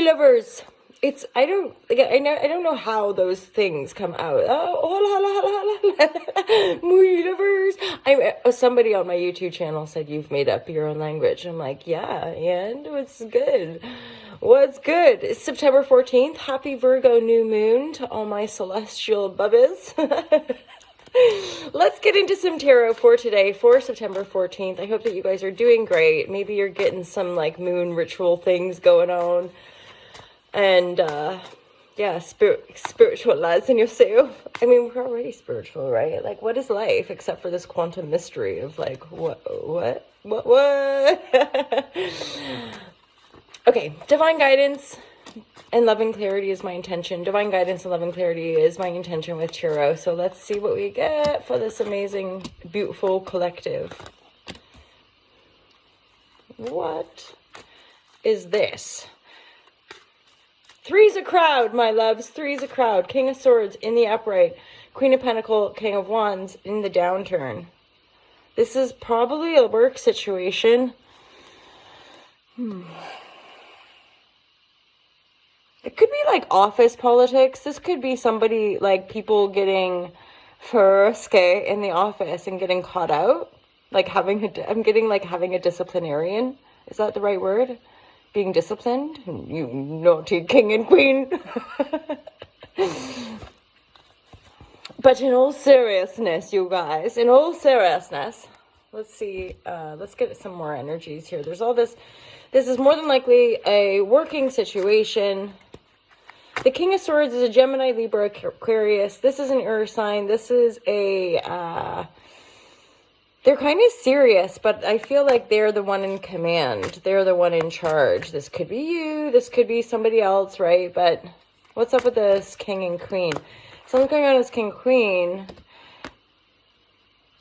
lovers. I don't know how those things come out. Muy lovers. Somebody on my YouTube channel said you've made up your own language. I'm like, yeah, and what's good? What's good? It's September 14th. Happy Virgo new moon to all my celestial bubbies. Let's get into some tarot for today, for September 14th. I hope that you guys are doing great. Maybe you're getting some like moon ritual things going on. And, yeah, spiritualizing yourself. I mean, we're already spiritual, right? Like, what is life except for this quantum mystery of like, what? Okay, divine guidance and loving clarity is my intention. Divine guidance and loving clarity is my intention with tarot. So let's see what we get for this amazing, beautiful collective. What is this? Three's a crowd, my loves. Three's a crowd. King of Swords in the upright. Queen of Pentacles, King of Wands in the downturn. This is probably a work situation. It could be like office politics. This could be somebody, like people getting frisky in the office and getting caught out. Like having a disciplinarian. Is that the right word? Being disciplined, you naughty king and queen. But in all seriousness, you guys, in all seriousness, let's see, let's get some more energies here. There's all this is more than likely a working situation. The King of Swords is a Gemini, Libra, Aquarius. This is an air sign. This is a, they're kind of serious, but I feel like they're the one in command. They're the one in charge. This could be you. This could be somebody else, right? But what's up with this king and queen? Something's going on with king and queen.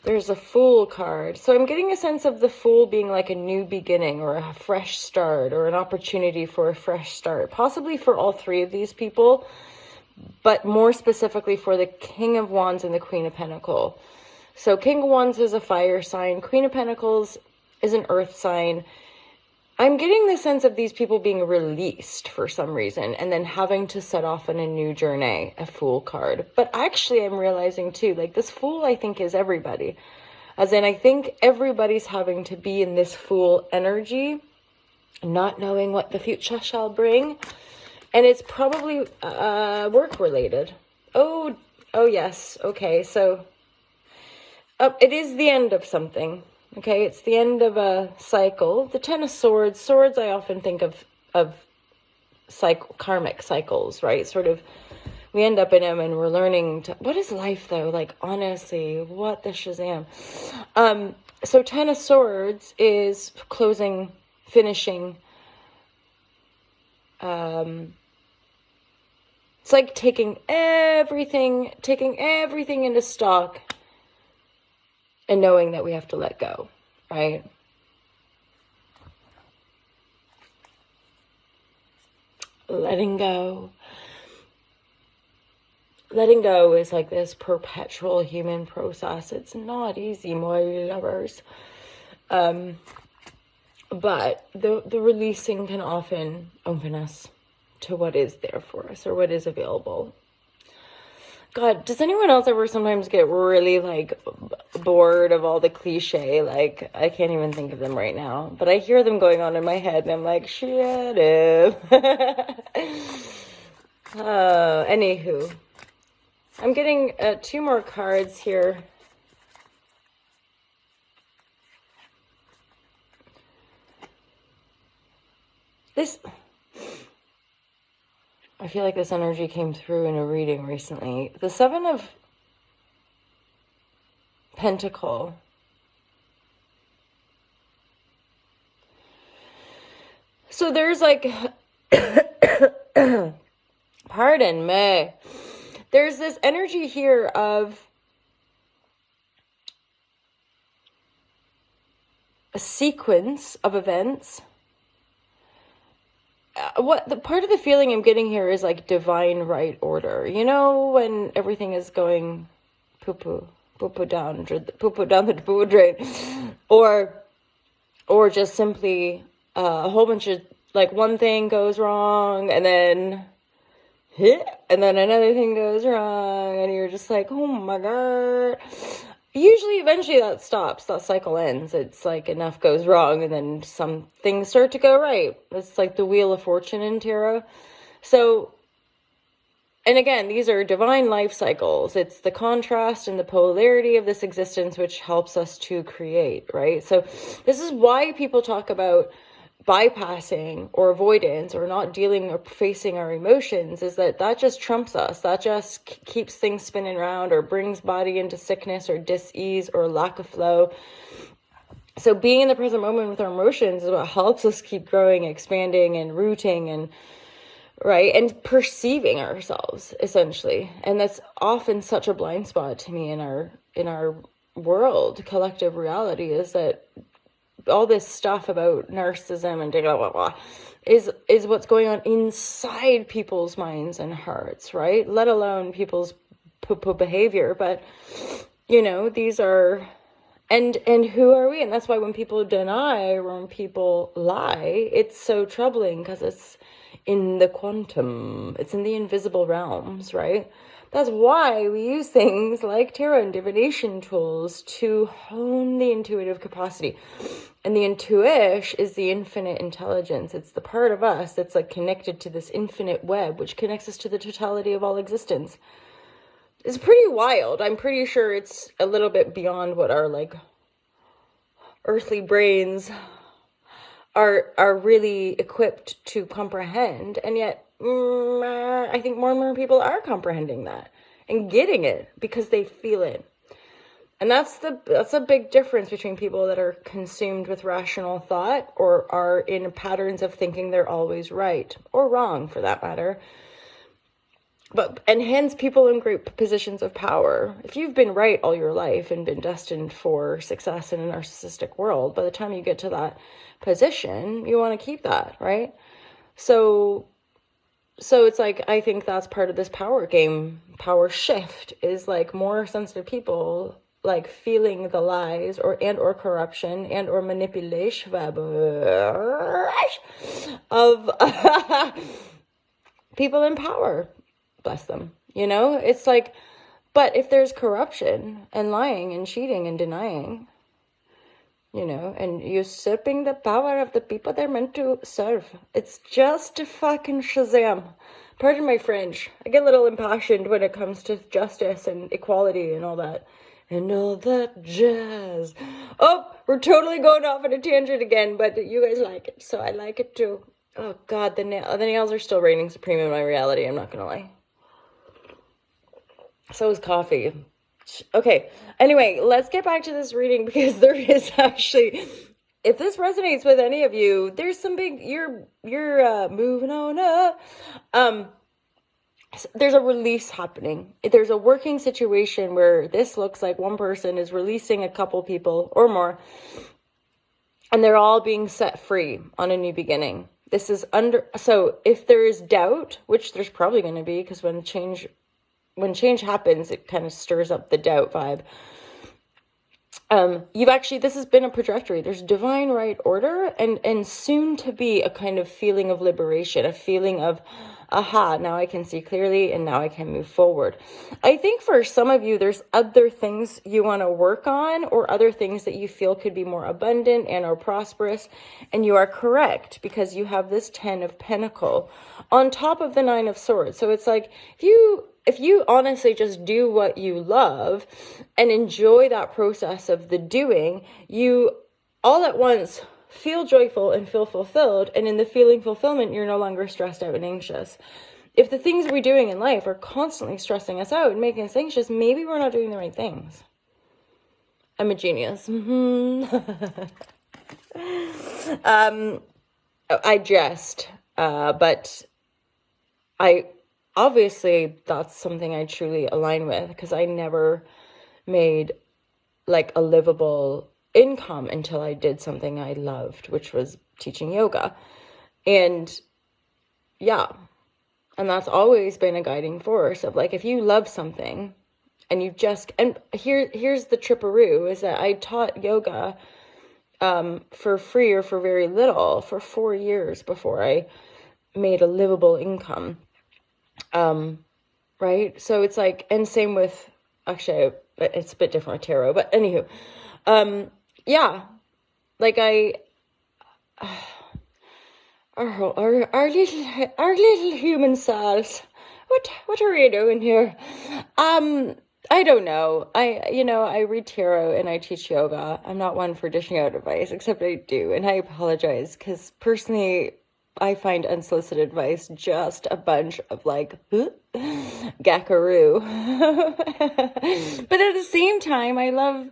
There's a Fool card. So I'm getting a sense of the Fool being like a new beginning or a fresh start or an opportunity for a fresh start. Possibly for all three of these people, but more specifically for the King of Wands and the Queen of Pentacles. So King of Wands is a fire sign. Queen of Pentacles is an earth sign. I'm getting the sense of these people being released for some reason and then having to set off on a new journey, a Fool card. But actually I'm realizing too, like this Fool I think is everybody. As in I think everybody's having to be in this Fool energy, not knowing what the future shall bring. And it's probably work related. Oh yes. Okay, so... it is the end of something, okay? It's the end of a cycle. The Ten of Swords. Swords, I often think of karmic cycles, right? Sort of, we end up in them and we're learning to... What is life, though? Like, honestly, what the Shazam? So Ten of Swords is closing, finishing. It's like taking everything into stock. And knowing that we have to let go, right? Letting go. Letting go is like this perpetual human process. It's not easy, my lovers. But the releasing can often open us to what is there for us or what is available. God, does anyone else ever sometimes get really, like, bored of all the cliche? Like, I can't even think of them right now. But I hear them going on in my head, and I'm like, shut up. Anywho. I'm getting two more cards here. I feel like this energy came through in a reading recently. The Seven of Pentacles. So there's like, pardon me. There's this energy here of a sequence of events. What the part of the feeling I'm getting here is like divine right order. You know, when everything is going poo-poo down the poo drain, or just simply a whole bunch of like one thing goes wrong and then another thing goes wrong and you're just like, oh my God. Usually eventually that stops, that cycle ends. It's like enough goes wrong and then some things start to go right. It's like the Wheel of Fortune in tarot. So, and again, these are divine life cycles. It's the contrast and the polarity of this existence which helps us to create, right? So this is why people talk about bypassing or avoidance or not dealing or facing our emotions, is that just trumps us. That just keeps things spinning around or brings body into sickness or dis-ease or lack of flow. So being in the present moment with our emotions is what helps us keep growing, expanding, and rooting, and right, and perceiving ourselves, essentially. And that's often such a blind spot to me in our world, collective reality, is that all this stuff about narcissism and blah, blah, blah, is what's going on inside people's minds and hearts, right? Let alone people's behavior. But, you know, these are, and who are we? And that's why when people deny or when people lie, it's so troubling, because it's in the quantum, it's in the invisible realms, right? That's why we use things like tarot and divination tools to hone the intuitive capacity. And the intuition is the infinite intelligence. It's the part of us that's like connected to this infinite web, which connects us to the totality of all existence. It's pretty wild. I'm pretty sure it's a little bit beyond what our like earthly brains are really equipped to comprehend. And yet, I think more and more people are comprehending that and getting it because they feel it. And that's a big difference between people that are consumed with rational thought or are in patterns of thinking they're always right, or wrong for that matter. And hence people in great positions of power. If you've been right all your life and been destined for success in a narcissistic world, by the time you get to that position, you want to keep that, right? So it's like, I think that's part of this power game, power shift, is like more sensitive people like feeling the lies or corruption and or manipulation of people in power. Bless them. You know, it's like, but if there's corruption and lying and cheating and denying, you know, and usurping the power of the people they're meant to serve, it's just fucking Shazam. Pardon my French. I get a little impassioned when it comes to justice and equality and all that. And all that jazz. Oh, we're totally going off on a tangent again, but you guys like it, so I like it too. Oh God, the nails are still reigning supreme in my reality, I'm not gonna lie. So is coffee. Okay, anyway, let's get back to this reading, because there is actually, if this resonates with any of you, there's some big, you're moving on up. There's a release happening. There's a working situation where this looks like one person is releasing a couple people or more, and they're all being set free on a new beginning. This is so if there is doubt, which there's probably going to be, because when change happens, it kind of stirs up the doubt vibe. This has been a trajectory. There's divine right order and soon to be a kind of feeling of liberation, a feeling of, aha, now I can see clearly and now I can move forward. I think for some of you, there's other things you want to work on, or other things that you feel could be more abundant and or prosperous. And you are correct, because you have this 10 of Pentacle on top of the 9 of Swords. So it's like, if you honestly just do what you love and enjoy that process of the doing, you all at once feel joyful and feel fulfilled. And in the feeling fulfillment, you're no longer stressed out and anxious. If the things we're doing in life are constantly stressing us out and making us anxious, maybe we're not doing the right things. I'm a genius. I jest, but obviously that's something I truly align with, because I never made like a livable income until I did something I loved, which was teaching yoga. And yeah, and that's always been a guiding force of like, if you love something and you just, and here's the tripperoo, is that I taught yoga for free or for very little for 4 years before I made a livable income. Right? So it's like, and same with, actually, it's a bit different with tarot, but anywho, yeah, like our little human selves. What are we doing here? I don't know. I read tarot and I teach yoga. I'm not one for dishing out advice, except I do, and I apologize because personally, I find unsolicited advice just a bunch of like gackaroo. But at the same time, I love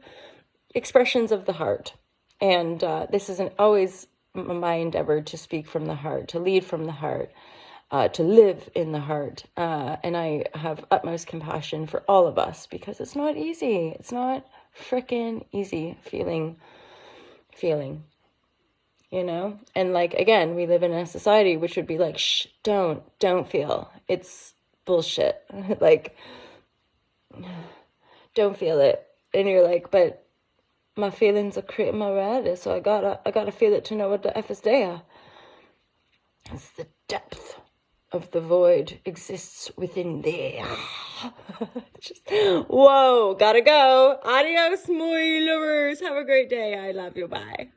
expressions of the heart, and this isn't always my endeavor to speak from the heart, to lead from the heart, to live in the heart. And I have utmost compassion for all of us because it's not easy. It's not freaking easy feeling, And like, again, we live in a society which would be like, shh, don't feel. It's bullshit. Like, don't feel it. And you're like, but my feelings are creating my reality, so I gotta feel it to know what the F is there. It's the depth of the void exists within there. Just, whoa, gotta go. Adios, my lovers. Have a great day. I love you. Bye.